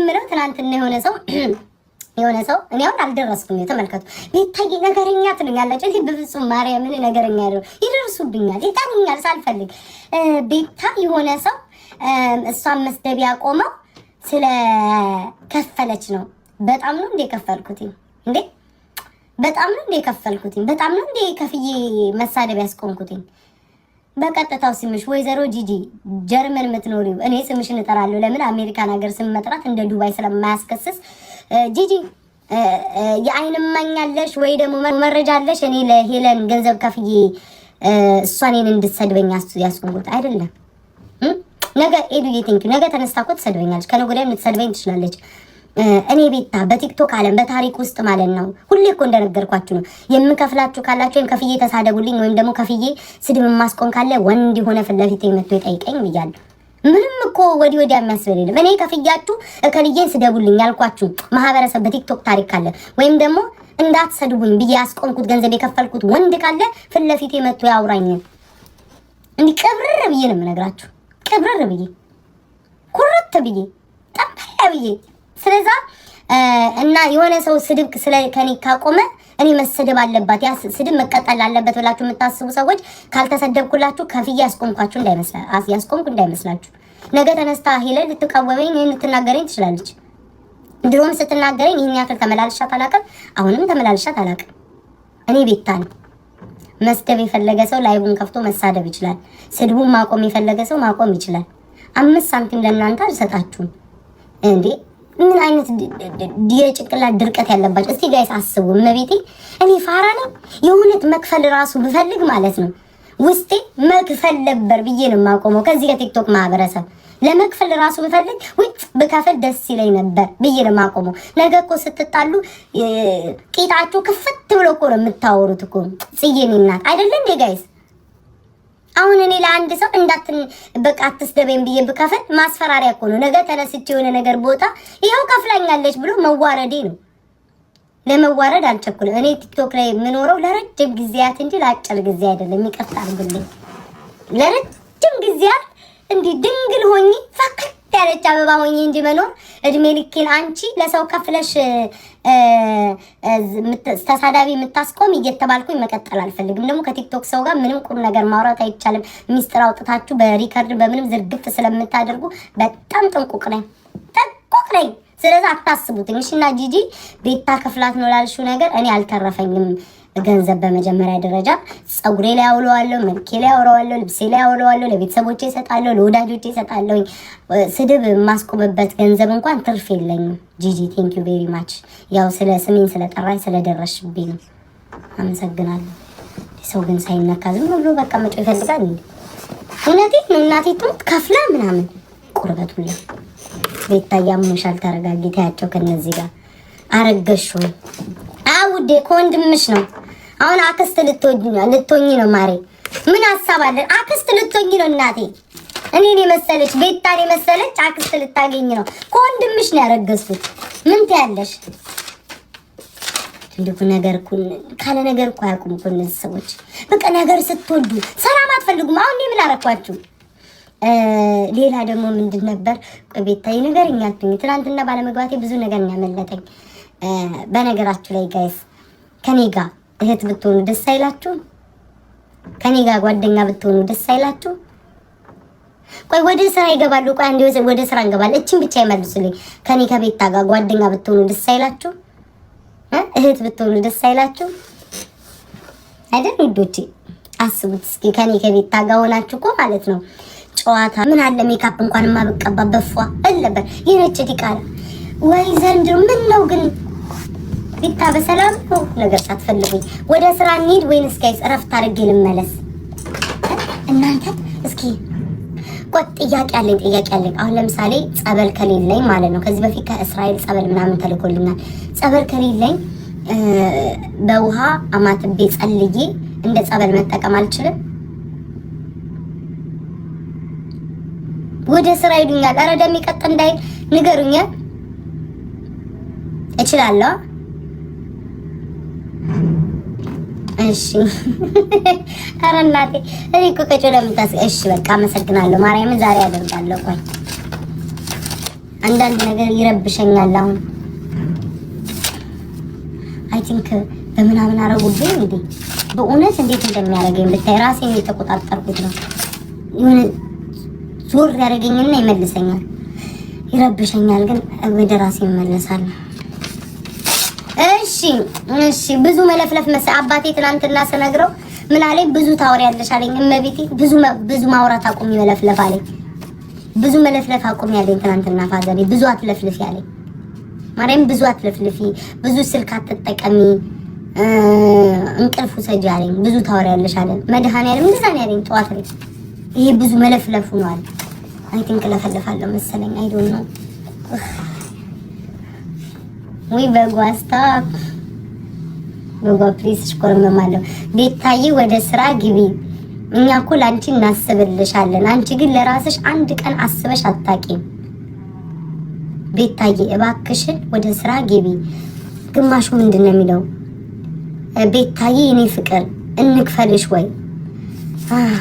የምለው ትናንትና የሆነ ሰው እኔ አሁን አልደረስኩም። ተመልከቱ ቤታዬ ነገረኛ ትሉኛላችሁ። እዚህ በፍጹም ማርያምን ነገረኛ አይደለም። ይደርሱብኛል፣ ይጣሉኛል ሳልፈልግ። ቤታ የሆነ ሰው እሷን መስደብ ያቆመው ስለ ከፈለች ነው። በጣም ነው እንደ ከፈልኩት እንዴ? በጣም ነው እንደ ከፈልኩት? በጣም ነው እንደ ከፍዬ መሳደብ ያስቆምኩት? በቀጥታው ስምሽ ወይዘሮ ጂጂ ጀርመን የምትኖሪው እኔ ስምሽን እጠራለሁ። ለምን አሜሪካን ሀገር ስም መጥራት እንደ ዱባይ ስለማያስከስስ ጂጂ የአይን እማኛለሽ ወይ ደግሞ መረጃ አለሽ? እኔ ለሄለን ገንዘብ ከፍዬ እሷን እኔን እንድትሰድበኝ ያስቆምኩት አይደለም። ነገ ኤዱዬ ቴንኪው ነገ ተነስታ እኮ ትሰድበኛለች። ከነገ ወዲያ ልትሰድበኝ ትችላለች። እኔ ቤታ በቲክቶክ ዓለም በታሪክ ውስጥ ማለት ነው ሁሌ እኮ እንደነገርኳችሁ ነው የምከፍላችሁ ካላችሁ ወይም ከፍዬ ተሳደቡልኝ ወይም ደግሞ ከፍዬ ስድብ ማስቆም ካለ ወንድ የሆነ ፊት ለፊት መጥቶ ይጠይቀኝ ብያለሁ። ምንም እኮ ወዲያ የሚያስብል የለም። እኔ ከፍያችሁ እከልዬን ስደቡልኝ ያልኳችሁ ማህበረሰብ በቲክቶክ ታሪክ ካለ ወይም ደግሞ እንዳትሰድቡኝ ብዬ ያስቆምኩት ገንዘብ የከፈልኩት ወንድ ካለ ፊት ለፊት መጥቶ ያውራኝ። እንዲህ ቅብርር ብዬ ነው የምነግራችሁ። ቅብርር ብዬ ኩርት ብዬ ጠንካራ ብዬ ስለዛ እና የሆነ ሰው ስድብ ከኔ ካቆመ እኔ መሰደብ አለባት ያ ስድብ መቀጠል አለበት ብላችሁ የምታስቡ ሰዎች ካልተሰደብኩላችሁ ከፍዬ ያስቆምኩ እንዳይመስላችሁ። ነገ ተነስታ ሄለን ልትቃወመኝ ልትናገረኝ ትችላለች። ድሮም ስትናገረኝ ይህን ያክል ተመላልሻት አላውቅም። አሁንም ተመላልሻት አላውቅም። እኔ ቤታ ነኝ። መስደብ የፈለገ ሰው ላይቡን ከፍቶ መሳደብ ይችላል። ስድቡን ማቆም የፈለገ ሰው ማቆም ይችላል። 5 ሳንቲም ለእናንተ አልሰጣችሁም እንዴ? ምን አይነት የጭንቅላት ድርቀት ያለባችሁ እስቲ ጋይስ አስቡ። እመቤቴ እኔ ፋራ ነኝ። የእውነት መክፈል ራሱ ብፈልግ ማለት ነው ውስጤ መክፈል ነበር ብዬ ነው የማቆመው። ከዚህ ከቲክቶክ ማህበረሰብ ለመክፈል ራሱ ብፈልግ ብከፍል ደስ ይለኝ ነበር ብዬ ነው የማቆመው። ነገ እኮ ስትጣሉ ቂጣችሁ ክፍት ብሎ እኮ ነው የምታወሩት እኮ ጽዬኔ እናት አይደለ እንዴ ጋይስ? አሁን እኔ ለአንድ ሰው በቃ አትስደበኝ ብዬ ብከፍል ማስፈራሪያ እኮ ነው። ነገ ተነስቼ የሆነ ነገር ቦታ ይኸው ከፍላኛለች ብሎ መዋረዴ ነው። ለመዋረድ አልቸኩልም። እኔ ቲክቶክ ላይ የምኖረው ለረጅም ጊዜያት እንጂ ለአጭር ጊዜ አይደለም። ይቅርታ አድርጉልኝ። ለረጅም ጊዜያት እንዲህ ድንግል ሆኜ ፈክት ያለች አበባ ሆኜ እንጂ መኖር እድሜ ልኬን አንቺ ለሰው ከፍለሽ ተሳዳቢ የምታስቆም እየተባልኩኝ መቀጠል አልፈልግም። ደግሞ ከቲክቶክ ሰው ጋር ምንም ቁም ነገር ማውራት አይቻልም። ሚስጥር አውጥታችሁ በሪከርድ በምንም ዝርግፍ ስለምታደርጉ በጣም ጥንቁቅ ነኝ። ስለዚህ አታስቡትኝ። እሺና ጂጂ ቤታ ከፍላት ነው ላልሽው ነገር እኔ አልተረፈኝም። ገንዘብ በመጀመሪያ ደረጃ ጸጉሬ ላይ አውለዋለሁ፣ መልኬ ላይ አውለዋለሁ፣ ልብሴ ላይ አውለዋለሁ፣ ለቤተሰቦቼ እሰጣለሁ፣ ለወዳጆቼ እሰጣለሁ። ስድብ የማስቆምበት ገንዘብ እንኳን ትርፍ የለኝም። ጂጂ ቴንክ ዩ ቬሪ ማች። ያው ስለ ስሜን ስለጠራኝ ስለደረሽብኝ ነው። አመሰግናለሁ። ሰው ግን ሳይነካ ዝም ብሎ በቃ መጮ ይፈልጋል እንዴ? እውነቴን ነው። እናቴ ትሙት ከፍላ ምናምን ቁርበቱላ ቤታ ያምሻል። ተረጋጊ። ታያቸው ከነዚህ ጋር አረገሽ ወይ? አውዴ ከወንድምሽ ነው። አሁን አክስት ልትሆኚ ነው ማሬ። ምን ሐሳብ አለ? አክስት ልትሆኚ ነው እናቴ። እኔን የመሰለች ቤታን የመሰለች አክስት ልታገኝ ነው። ከወንድምሽ ነው ያረገዝኩት። ምን ትያለሽ? እንደው ነገር ካለ ነገር እኮ አያውቁም እኮ እነዚህ ሰዎች። በቃ ነገር ስትወዱ ሰላም አትፈልጉም። አሁን ምን አረኳችሁ? ሌላ ደግሞ ምንድን ነበር? ቤታዬ ነገርኛ አትሁኝ። ትናንትና ባለመግባቴ ብዙ ነገር ያመለጠኝ። በነገራችሁ ላይ ጋይስ ከኔ ጋር እህት ብትሆኑ ደስ አይላችሁ? ከኔ ጋር ጓደኛ ብትሆኑ ደስ አይላችሁ? ቆይ ወደ ስራ ይገባሉ። ቆይ አንዴ ወደ ስራ እንገባለን። እቺን ብቻ ይመልሱልኝ። ከኔ ከቤታ ጋር ጓደኛ ብትሆኑ ደስ አይላችሁ? እህት ብትሆኑ ደስ አይላችሁ? አይደል ውዶቼ? አስቡት እስኪ ከኔ ከቤታ ጋር ሆናችሁ እኮ ማለት ነው ጨዋታ ምን አለ ሜካፕ እንኳን ማበቀባ በፏ አለበት የነጭ ዲቃላ ወይ ዘንድሮ ምን ነው ግን ቤታ በሰላም ነው ነገር ሳትፈልጉኝ ወደ ስራ እንሂድ ወይንስ ጋይስ እረፍት አድርጌ ልመለስ? እናንተ እስኪ ቆጥ ጥያቄ አለኝ። አሁን ለምሳሌ ጸበል ከሌለኝ ማለት ነው ከዚህ በፊት ከእስራኤል ጸበል ምናምን ተልኮልኛል። ጸበል ከሌለኝ በውሃ አማትቤ ጸልዬ እንደ ጸበል መጠቀም አልችልም? ወደ ስራ ይዱኛል። አረ ደም ይቀጥ እንዳይ ንገሩኛ። እችላለሁ። እሺ አረ እናቴ እኔ እኮ ከጮ ለምታስ እሺ በቃ አመሰግናለሁ። ማርያምን ዛሬ አደርጋለሁ። ቆይ አንዳንድ ነገር ይረብሸኛል። አሁን አይ ቲንክ በምናምን አረጉብኝ እንዴ በእውነት እንዴት እንደሚያደርገኝ ብታይ ራሴን የተቆጣጠርኩት ነው። የሆነ ዞር ያደርገኝና ይመልሰኛል፣ ይረብሸኛል፣ ግን ወደ ራሴ እመለሳለሁ። እሺ ብዙ መለፍለፍ አባቴ ትናንትና ስነግረው ምን አለኝ? ብዙ ታወሪያለሽ አለኝ። እመቤቴ ብዙ ማውራት አቁሚ መለፍለፍ አለኝ። ብዙ መለፍለፍ አቁሚ ያለኝ ትናንትና ፋዘሬ። ብዙ አትለፍልፊ ያለኝ ማርያም፣ ብዙ አትለፍልፊ፣ ብዙ ስልክ አትጠቀሚ፣ እንቅልፍ ውሰጂ አለኝ። ብዙ ታወሪያለሽ አለኝ መድኃኒዓለም እንደዛ ነው ያለኝ ጠዋት ላይ። ይሄ ብዙ መለፍለፉ ነው አለ። አይ ቲንክ ለፈልፋለሁ መሰለኝ። አይ ዶንት ኖ ወይ በጓስታ በጓ ፕሊስ ሽኮርመማለሁ። ቤታዬ ወደ ስራ ግቢ፣ እኛ እኮ ላንቺ እናስብልሻለን። አንቺ ግን ለራስሽ አንድ ቀን አስበሽ አታቂም። ቤታዬ እባክሽን ወደ ስራ ግቢ። ግማሹ ምንድን ነው የሚለው? ቤታዬ የኔ ፍቅር እንክፈልሽ ወይ? አይ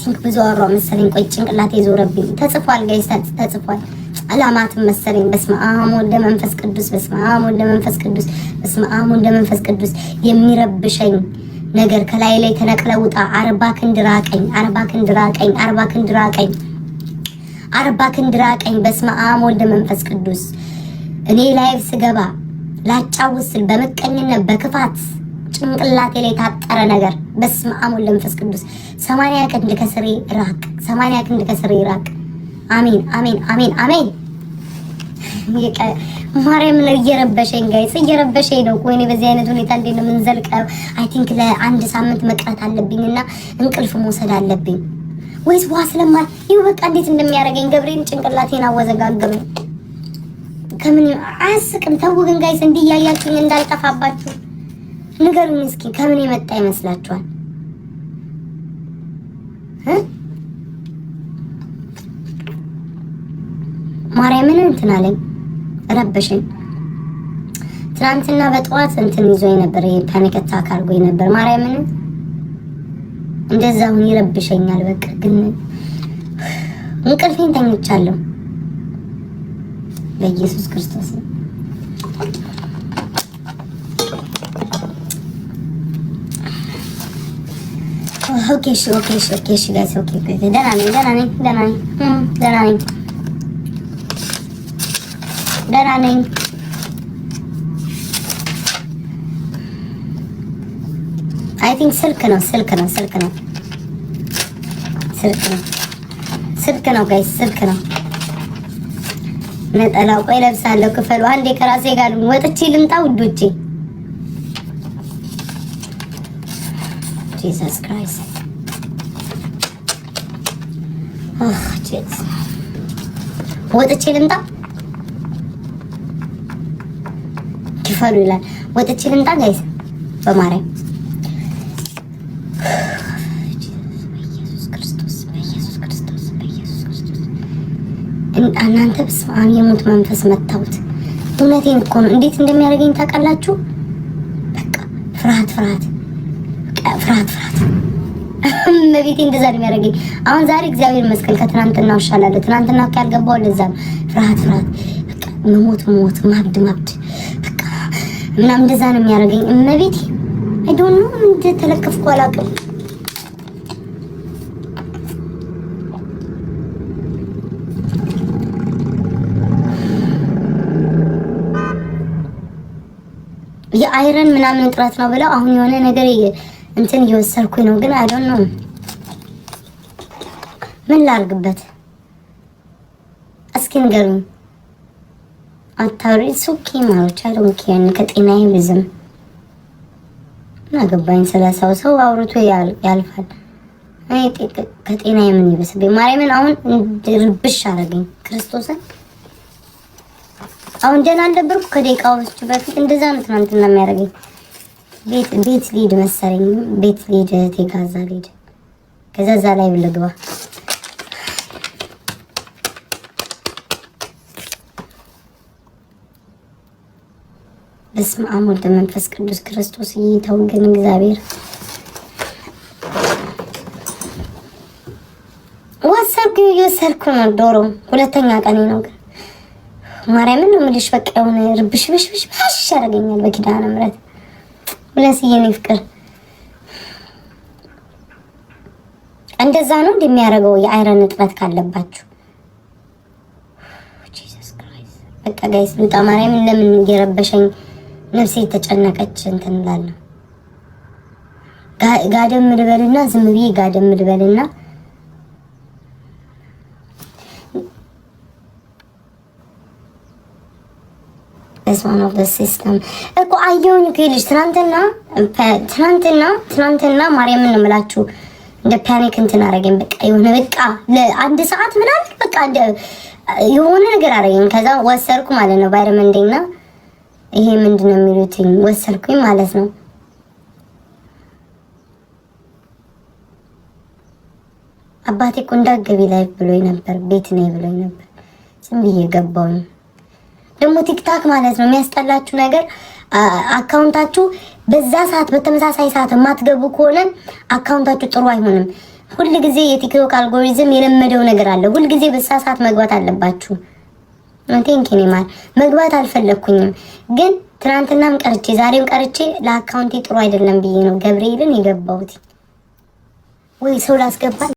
ቲንክ ብዙ አወራሁ መሰለኝ። ቆይ ጭንቅላቴ ዞረብኝ። ተጽፏል ጋይስ፣ ተጽፏል አላማትን መሰለኝ። በስመ አብ ወወልድ ወመንፈስ ቅዱስ፣ በስመ አብ ወወልድ ወመንፈስ ቅዱስ፣ በስመ አብ ወወልድ ወመንፈስ ቅዱስ። የሚረብሸኝ ነገር ከላይ ላይ ተነቅለውጣ 40 ክንድ ራቀኝ፣ 40 ክንድ ራቀኝ፣ 40 ክንድ ራቀኝ፣ 40 ክንድ ራቀኝ። በስመ አብ ወወልድ ወመንፈስ ቅዱስ። እኔ ላይቭ ስገባ ላጫውስል በመቀኝነት በክፋት ጭንቅላቴ ላይ ታጠረ ነገር በስመ አብ ወወልድ ወመንፈስ ቅዱስ። 80 ክንድ ከስሬ ራቅ፣ 80 ክንድ ከስሬ ራቅ። አሜን አሜን አሜን አሜን። ማርያም ነው እየረበሸኝ ጋይስ፣ እየረበሸኝ ነው። ቆይ እኔ በዚህ አይነት ሁኔታ እንዴት ነው የምንዘልቀው? አይ ቲንክ ለአንድ ሳምንት መቅረት አለብኝና እንቅልፍ መውሰድ አለብኝ ወይስ ውሃ ስለማል ይኸው በቃ እንዴት እንደሚያደርገኝ ገብሬን ጭንቅላቴን አወዘጋገበኝ። ከምን አያስቅም? ተው ግን ጋይስ፣ እንዲህ እያያችሁኝ እንዳልጠፋባችሁ ንገሩኝ እስኪ። ከምን የመጣ ይመስላችኋል? ማርያምን እንትን አለኝ፣ ረበሸኝ። ትናንትና በጠዋት እንትን ይዞኝ ነበር፣ የፓኒክ አታክ አድርጎኝ ነበር። ማርያምን እንደዛው ይረብሸኛል። በቃ ግን እንቅልፌን ተኝቻለሁ በኢየሱስ ክርስቶስ። ኦኬ እሺ ጋይስ፣ ኦኬ ደህና ነኝ። አይ ቲንክ ስልክ ነው ጋይስ፣ ስልክ ነው። ነጠላው ቆይ ለብሳለሁ። ክፈሉ አንዴ ከራሴ ጋር ወጥቼ ልምጣ ውዶቼ። ጂሰስ ክራይስት ጂሰስ፣ ወጥቼ ልምጣ ክፈሉ ይላል። ወጥቼ ልምጣ ጋይስ በማርያም እናንተ በስመ አብ የሞት መንፈስ መታውት። እውነቴን እኮ ነው። እንዴት እንደሚያደርገኝ ታውቃላችሁ? በቃ ፍርሃት መቤቴ እንደዛ ነው የሚያደርገኝ። አሁን ዛሬ እግዚአብሔር ይመስገን ከትናንትናው እሻላለሁ። ትናንትና ያልገባው ለዛ ነው። ፍርሃት በቃ መሞት ማብድ በቃ ምናምን እንደዛ ነው የሚያደርገኝ። መቤቴ አይ ዶንት ኖ ምን እንደተለከፍኩ አላውቅም። የአይረን ምናምን እጥረት ነው ብለው አሁን የሆነ ነገር እንትን እየወሰድኩኝ ነው፣ ግን አይ ዶንት ኖ ምን ላድርግበት። እስኪ ንገሩኝ። አታውሪ ሱኪ ማሮች አይ ዶንት ኬር። ከጤናዬ ብዙም አገባኝ። ስለሰው ሰው አውርቶ ያልፋል። አይ ከጤናዬ ምን ይበስብኝ? ማርያምን አሁን ድርብሽ አደረገኝ ክርስቶስን። አሁን ደህና አልነበርኩ ከደቂቃዎች በፊት። እንደዛ ነው ትናንትና የሚያደርገኝ። ቤት ሊድ መሰለኝ፣ ቤት ሊድ ተጋዛ ሊድ ከዛ ላይ ልግባ። በስመ አብ ወወልድ ወመንፈስ ቅዱስ ክርስቶስ ይተውገን እግዚአብሔር። እየወሰድኩ ነው ዶሮ ሁለተኛ ቀኔ ነው ግን ማርያምን ነው የምልሽ በቃ የሆነ ርብሽብሽብሽ ባሽ ያደርገኛል በኪዳነ ምሕረት ብለስዬ ነው ፍቅር እንደዛ ነው እንደሚያደርገው የአይረን እጥረት ካለባችሁ ጂሰስ ክራይስት በቃ ጋይስ ሉጣ ማርያምን ለምን እየረበሸኝ ነፍሴ ተጨነቀች እንትን እላለሁ ጋደም ልበልና ዝም ብዬ ጋደም ልበልና is one of the system እኮ አየሁኝ ከልጅ ትናንትና ማርያምን ነው የምላችሁ እንደ ፓኒክ እንትን አደረገኝ በቃ የሆነ በቃ ለአንድ ሰዓት ምናምን በቃ የሆነ ነገር አደረገኝ ከዛ ወሰድኩ ማለት ነው ቫይታሚን ዲ እና ይሄ ምንድነው የሚሉትኝ ወሰድኩኝ ማለት ነው አባቴ እኮ እንዳትገቢ ላይ ብሎኝ ነበር ቤት ነኝ ብሎኝ ነበር ዝም ብዬ ገባሁኝ ደግሞ ቲክታክ ማለት ነው የሚያስጠላችሁ ነገር አካውንታችሁ በዛ ሰዓት በተመሳሳይ ሰዓት ማትገቡ ከሆነ አካውንታችሁ ጥሩ አይሆንም ሁሉ ጊዜ የቲክቶክ አልጎሪዝም የለመደው ነገር አለ ሁሉ ጊዜ በዛ ሰዓት መግባት አለባችሁ አንቴንኪኒ ማር መግባት አልፈለኩኝም ግን ትናንትናም ቀርቼ ዛሬም ቀርቼ ለአካውንቴ ጥሩ አይደለም ብዬ ነው ገብርኤልን የገባሁት ወይ ሰው ላስገባ